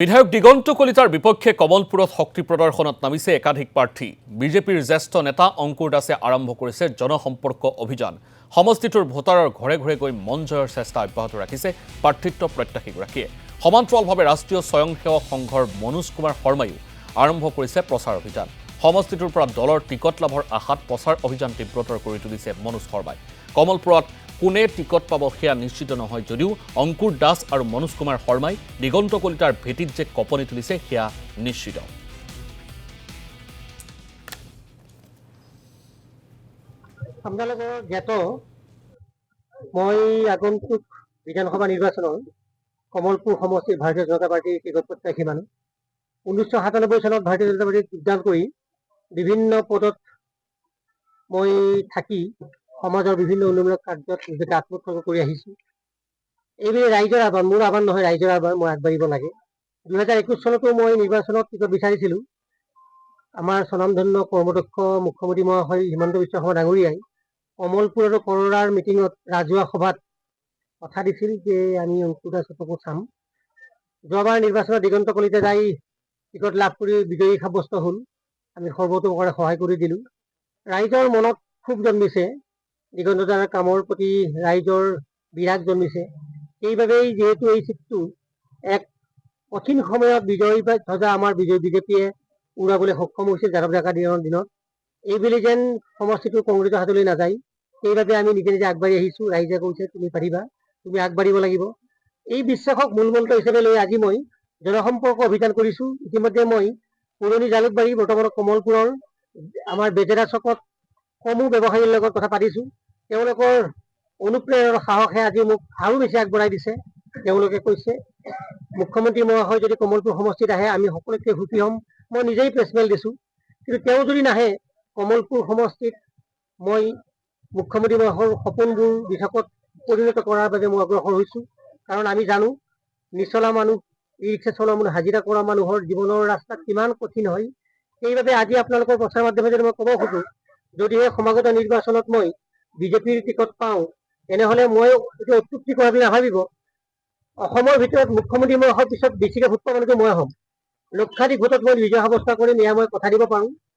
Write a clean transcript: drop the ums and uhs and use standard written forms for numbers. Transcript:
বিধায়ক দিগন্ত কলিতাৰ বিপক্ষে কমলপুৰত শক্তি প্ৰদৰ্শনত নামিছে একাধিক প্ৰাৰ্থী। বিজেপিৰ জ্যেষ্ঠ নেতা অংকুৰ দাসে আৰম্ভ কৰিছে জনসম্পৰ্ক অভিযান। সমষ্টিটোৰ ভোটাৰৰ ঘৰে ঘৰে গৈ মন জয়ৰ চেষ্টা অব্যাহত ৰাখিছে প্ৰাৰ্থিত্ব প্ৰত্যাশীগৰাকীয়ে। সমান্তৰালভাৱে ৰাষ্ট্ৰীয় স্বয়ংসেৱক সংঘৰ মনোজ কুমাৰ শৰ্মায়ো আৰম্ভ কৰিছে প্ৰচাৰ অভিযান। সমষ্টিটোৰ পৰা দলৰ টিকট লাভৰ আশাত প্ৰচাৰ অভিযান তীব্ৰতৰ কৰি তুলিছে মনোজ শৰ্মাই। কমলপুৰত কোনে টিকট পাব সেয়া নিশ্চিত নহয় যদিও অংকুৰ দাস আৰু মনোজ কুমাৰ শৰ্মাই দিগন্ত কলিতাৰ ভেটিত যে কঁপনি তুলিছে সেয়া নিশ্চিত। আপোনালোকৰ জ্ঞাত মই আগন্তুক বিধানসভা নিৰ্বাচনৰ কমলপুৰ সমষ্টিৰ ভাৰতীয় জনতা পাৰ্টীৰ টিকট প্ৰত্যাশী মানুহ। 1997 চনত ভাৰতীয় জনতা পাৰ্টীত যোগদান কৰি বিভিন্ন পদত মই থাকি সমাজৰ বিভিন্ন উন্নয়নমূলক কাৰ্যত নিজকে আত্মোৎসৰ্গ কৰি আহিছোঁ। এইবেলি ৰাইজৰ আহ্বান, মোৰ আহ্বান নহয়, ৰাইজৰ আহ্বান, মই আগবাঢ়িব লাগে। 2021 চনতো মই নিৰ্বাচনত টিকট বিচাৰিছিলোঁ। আমাৰ স্বনামধন্য কৰ্মদক্ষ মুখ্যমন্ত্ৰী মহাশয় হিমন্ত বিশ্ব শৰ্মা ডাঙৰীয়াই কমলপুৰ আৰু কৰৰাৰ মিটিঙত ৰাজহুৱা সভাত কথা দিছিল যে আমি অংকুৰ দাসকো চাম। যোৱাবাৰ নিৰ্বাচনত দিগন্ত কলিতা যাই টিকট লাভ কৰি বিজয়ী সাব্যস্ত হ'ল। আমি সৰ্বতোভাৱে সহায় কৰি দিলোঁ। ৰাইজৰ মনত ক্ষোভ জন্মিছে, দিগন্ত দাৰ কামৰ প্ৰতি ৰাইজৰ বিৰাগ জন্মিছে। সেইবাবেই যিহেতু এই চিটটো এক কঠিন সময়ত বিজয়ী ধ্বজা আমাৰ বিজেপিয়ে উৰাবলৈ সক্ষম হৈছিল যাদৱ ডেকা দিনত। এইবেলি যেন সমষ্টিটো কংগ্ৰেছৰ হাতলৈ নাযায়, সেইবাবে আমি নিজে নিজে আগবাঢ়ি আহিছোঁ। ৰাইজে কৈছে তুমি পাৰিবা, তুমি আগবাঢ়িব লাগিব। এই বিশ্বাসক মূলমন্ত্ৰ হিচাপে লৈ আজি মই জনসম্পৰ্ক অভিযান কৰিছোঁ। ইতিমধ্যে মই পুৰণি জালুকবাৰী, বৰ্তমান কমলপুৰৰ আমাৰ বেজেৰা চকত সমূহ ব্যৱসায়ীৰ লগত কথা পাতিছোঁ। তেওঁলোকৰ অনুপ্ৰেৰণা আৰু সাহসে আজি মোক আৰু বেছি আগবঢ়াই দিছে। তেওঁলোকে কৈছে মুখ্যমন্ত্ৰী মহাশয় যদি কমলপুৰ সমষ্টিত আহে আমি সকলোতকৈ সুখী হ'ম। মই নিজেই প্ৰেছমেল দিছোঁ, কিন্তু তেওঁ যদি নাহে কমলপুৰ সমষ্টিত মই মুখ্যমন্ত্ৰী মহাশয়ৰ সপোনবোৰ দিঠকত পৰিণত কৰাৰ বাবে মই অগ্ৰসৰ হৈছোঁ। কাৰণ আমি জানো নিচলা মানুহ, ই ৰিক্সা চলোৱা মানুহ, হাজিৰা কৰা মানুহৰ জীৱনৰ ৰাস্তাত কিমান কঠিন হয়। সেইবাবে আজি আপোনালোকৰ প্ৰচাৰ মাধ্যমে যদি মই ক'ব খোজোঁ, যদিহে সমাগত নিৰ্বাচনত মই বিজেপিৰ টিকট পাওঁ তেনেহ'লে মই এইটো অত্যুক্তি কৰা বুলি নাভাবিব। অসমৰ ভিতৰত মুখ্যমন্ত্ৰী মহাশয়ৰ পিছত বেছিকৈ ভোট পোৱা মানুহটো মই হ'ম। লক্ষাধিক ভোটত মই বিজয় সাব্যস্ত কৰিম, এয়া মই কথা দিব পাৰোঁ।